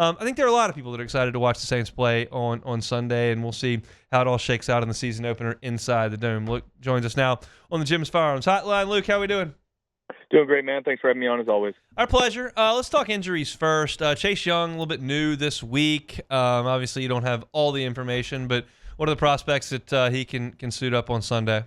I think there are a lot of people that are excited to watch the Saints play on Sunday, and we'll see how it all shakes out in the season opener inside the Dome. Luke joins us now on the Jim's Firearms Hotline. Luke, how are we doing? Doing great, man. Thanks for having me on, as always. Our pleasure. Let's talk injuries first. Chase Young, a little bit new this week. Obviously, you don't have all the information, but what are the prospects that he can suit up on Sunday?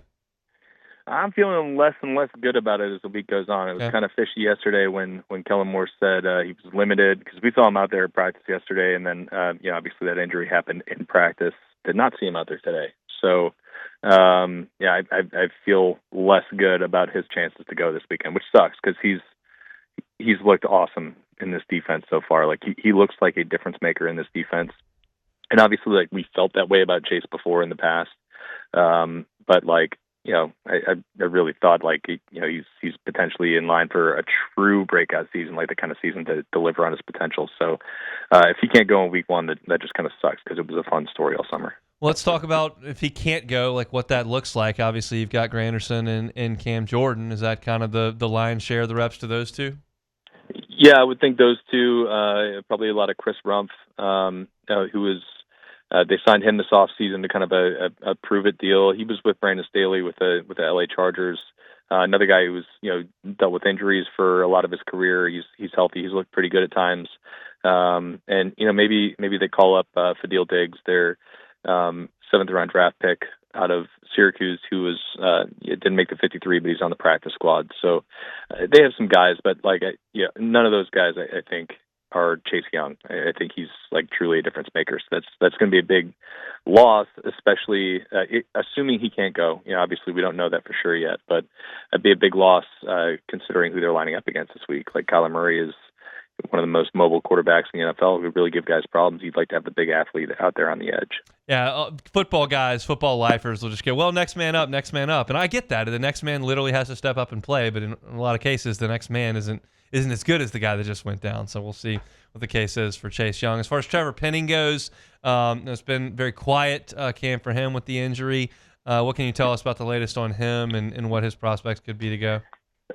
I'm feeling less and less good about it as the week goes on. It was kind of fishy yesterday when Kellen Moore said he was limited, because we saw him out there at practice yesterday, and then obviously that injury happened in practice. Did not see him out there today. So, I feel less good about his chances to go this weekend, which sucks because he's looked awesome in this defense so far. Like he looks like a difference maker in this defense, and obviously like we felt that way about Chase before in the past. But like, I really thought like he's potentially in line for a true breakout season, like the kind of season to deliver on his potential. So if he can't go in week one, that just kind of sucks because it was a fun story all summer. Well, let's talk about if he can't go, like what that looks like. Obviously, you've got Granderson and Cam Jordan. Is that kind of the lion's share of the reps to those two? Yeah, I would think those two. Probably a lot of Chris Rumpf, who was. They signed him this offseason to kind of a prove-it deal. He was with Brandon Staley with the LA Chargers. Another guy who's dealt with injuries for a lot of his career. He's healthy. He's looked pretty good at times. And maybe they call up Fadil Diggs, their seventh round draft pick out of Syracuse, who was didn't make the 53, but he's on the practice squad. So they have some guys, but none of those guys I think are Chase Young. I think he's like truly a difference maker. So that's going to be a big loss, especially assuming he can't go. Obviously we don't know that for sure yet, but it'd be a big loss considering who they're lining up against this week. Like Kyler Murray is one of the most mobile quarterbacks in the NFL who really give guys problems. You'd like to have the big athlete out there on the edge. Yeah, football guys, football lifers will just go, well, next man up. And I get that. The next man literally has to step up and play, but in a lot of cases, the next man isn't as good as the guy that just went down. So we'll see what the case is for Chase Young. As far as Trevor Penning goes, it's been very quiet camp for him with the injury. What can you tell us about the latest on him and what his prospects could be to go?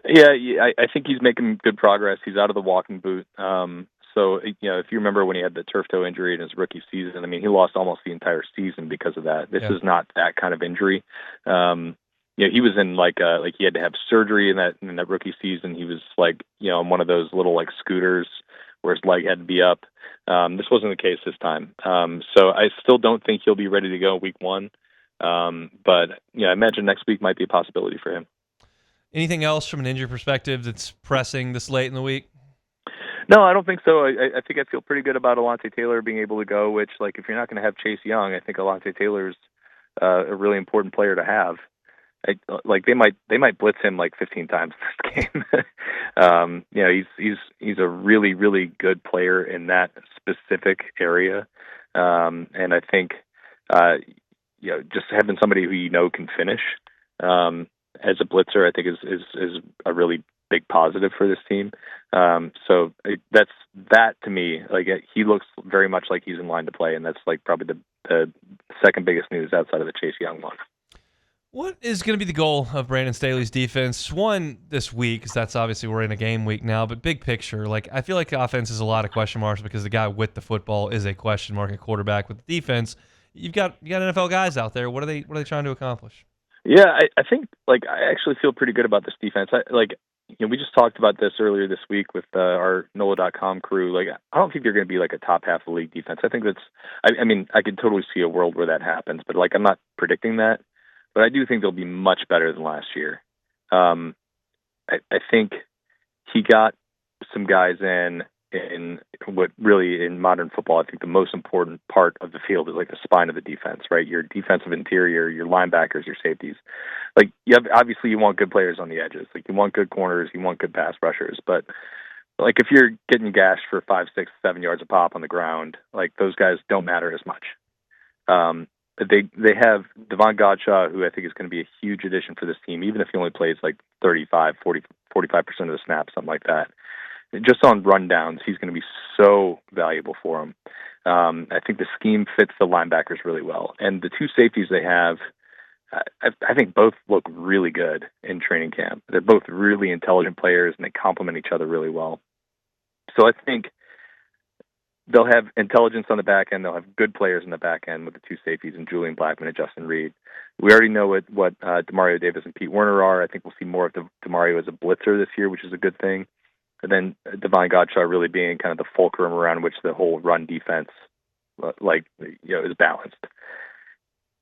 Yeah, I think he's making good progress. He's out of the walking boot. So, if you remember when he had the turf toe injury in his rookie season, I mean, he lost almost the entire season because of that. This is not that kind of injury. He was in like he had to have surgery in that rookie season. He was on one of those little like scooters where his leg had to be up. This wasn't the case this time. So I still don't think he'll be ready to go week one. But I imagine next week might be a possibility for him. Anything else from an injury perspective that's pressing this late in the week? No, I don't think so. I think I feel pretty good about Alontae Taylor being able to go, which, like, if you're not going to have Chase Young, I think Alontae Taylor's a really important player to have. They might blitz him like 15 times this game. He's a really, really good player in that specific area. And I think, just having somebody who can finish, as a blitzer, I think is a really big positive for this team. So that to me, like he looks very much like he's in line to play, and that's like probably the second biggest news outside of the Chase Young one. What is going to be the goal of Brandon Staley's defense? One, this week, because that's obviously we're in a game week now, but big picture, like I feel like the offense is a lot of question marks because the guy with the football is a question mark at quarterback. With the defense, you got NFL guys out there. What are they trying to accomplish? Yeah, I think I actually feel pretty good about this defense. We just talked about this earlier this week with our NOLA.com crew. Like, I don't think they're going to be like a top half of the league defense. I think I could totally see a world where that happens, but I'm not predicting that. But I do think they'll be much better than last year. I think he got some guys in what really in modern football, I think the most important part of the field is like the spine of the defense, right? Your defensive interior, your linebackers, your safeties. Obviously you want good players on the edges. Like you want good corners, you want good pass rushers. But like if you're getting gashed for 5, 6, 7 yards a pop on the ground, like those guys don't matter as much. They have Devon Godshaw, who I think is going to be a huge addition for this team, even if he only plays like 35, 40, 45% of the snaps, something like that. Just on rundowns, he's going to be so valuable for him. I think the scheme fits the linebackers really well. And the two safeties they have, I think both look really good in training camp. They're both really intelligent players, and they complement each other really well. So I think they'll have intelligence on the back end. They'll have good players in the back end with the two safeties and Julian Blackman and Justin Reed. We already know what Demario Davis and Pete Werner are. I think we'll see more of Demario as a blitzer this year, which is a good thing. And then Devine Godshaw really being kind of the fulcrum around which the whole run defense, is balanced.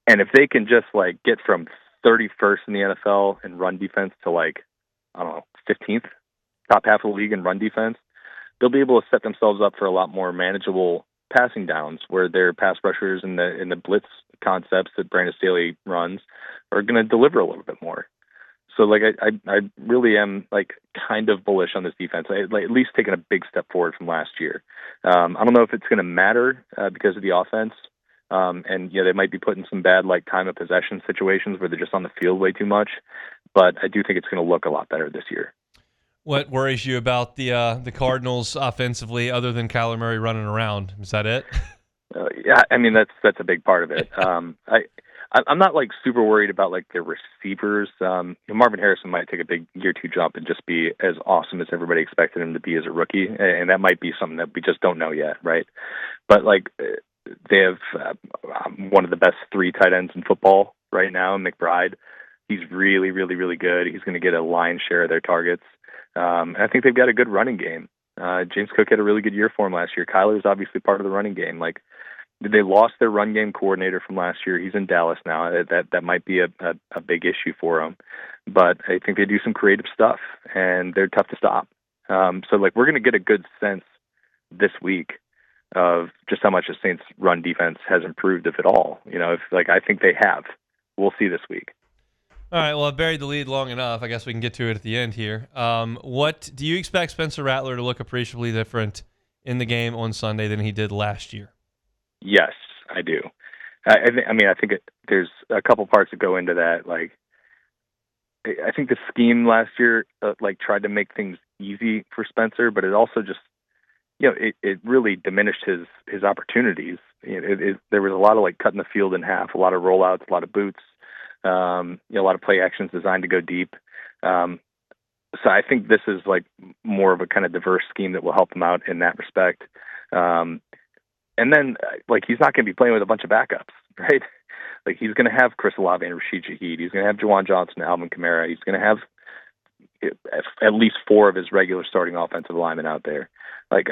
And if they can just get from 31st in the NFL in run defense to 15th, top half of the league in run defense, they'll be able to set themselves up for a lot more manageable passing downs where their pass rushers in the blitz concepts that Brandon Staley runs are going to deliver a little bit more. So I really am kind of bullish on this defense. At least taking a big step forward from last year. I don't know if it's going to matter because of the offense. And they might be put in some bad time of possession situations where they're just on the field way too much. But I do think it's going to look a lot better this year. What worries you about the Cardinals offensively, other than Kyler Murray running around? Is that it? Yeah, I mean that's a big part of it. I'm not super worried about their receivers. Marvin Harrison might take a big year two jump and just be as awesome as everybody expected him to be as a rookie, and that might be something that we just don't know yet, right? But they have one of the best three tight ends in football right now, McBride. He's really, really, really good. He's going to get a lion's share of their targets. And I think they've got a good running game. James Cook had a really good year for him last year. Kyler's obviously part of the running game. They lost their run game coordinator from last year. He's in Dallas now. That might be a big issue for them. But I think they do some creative stuff, and they're tough to stop. So we're going to get a good sense this week of just how much the Saints' run defense has improved, if at all. I think they have. We'll see this week. All right, well, I've buried the lead long enough. I guess we can get to it at the end here. What do you expect Spencer Rattler to look appreciably different in the game on Sunday than he did last year? Yes, I do. I think there's a couple parts that go into that. I think the scheme last year tried to make things easy for Spencer, but it also just it really diminished his opportunities. There was a lot of cutting the field in half, a lot of rollouts, a lot of boots. A lot of play actions designed to go deep. So I think this is more of a kind of diverse scheme that will help him out in that respect. And then he's not going to be playing with a bunch of backups, right? He's going to have Chris Olave and Rashid Shaheed. He's going to have Juwan Johnson and Alvin Kamara. He's going to have at least four of his regular starting offensive linemen out there. We're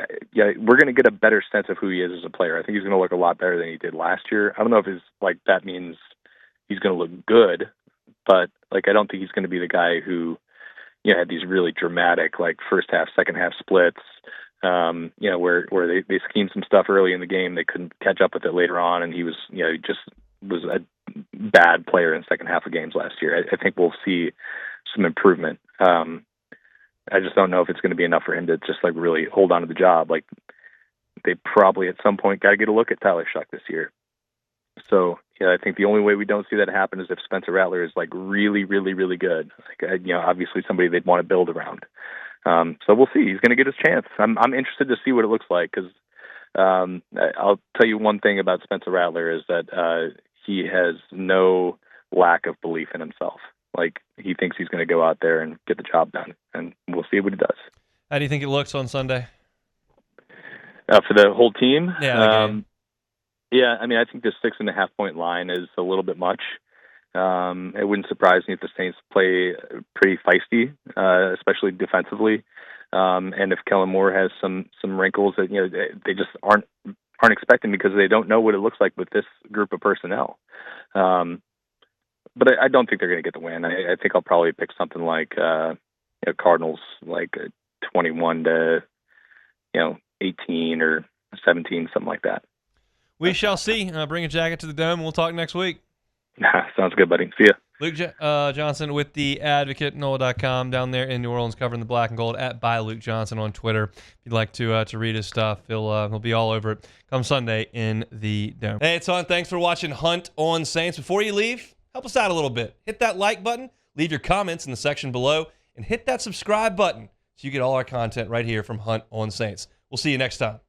going to get a better sense of who he is as a player. I think he's going to look a lot better than he did last year. I don't know if that means he's going to look good, but I don't think he's going to be the guy who, had these really dramatic first half, second half splits, where they schemed some stuff early in the game. They couldn't catch up with it later on. And he was, just was a bad player in the second half of games last year. I think we'll see some improvement. I just don't know if it's going to be enough for him to just really hold on to the job. They probably at some point got to get a look at Tyler Shuck this year. So, I think the only way we don't see that happen is if Spencer Rattler is really, really, really good. Obviously somebody they'd want to build around. So we'll see. He's going to get his chance. I'm interested to see what it looks like because I'll tell you one thing about Spencer Rattler is that he has no lack of belief in himself. He thinks he's going to go out there and get the job done, and we'll see what he does. How do you think it looks on Sunday? For the whole team? Yeah. Yeah, I think the 6.5 point line is a little bit much. It wouldn't surprise me if the Saints play pretty feisty, especially defensively. And if Kellen Moore has some wrinkles that they just aren't expecting because they don't know what it looks like with this group of personnel. But I don't think they're going to get the win. I think I'll probably pick something like Cardinals, 21 to 18 or 17, something like that. We shall see. Bring a jacket to the Dome. We'll talk next week. Sounds good, buddy. See ya. Luke Johnson with The Advocate, NOLA.com, down there in New Orleans, covering the black and gold, at by Luke Johnson on Twitter. If you'd like to read his stuff, he'll be all over it come Sunday in the Dome. Hey, it's on. Thanks for watching Hunt on Saints. Before you leave, help us out a little bit. Hit that like button, leave your comments in the section below, and hit that subscribe button so you get all our content right here from Hunt on Saints. We'll see you next time.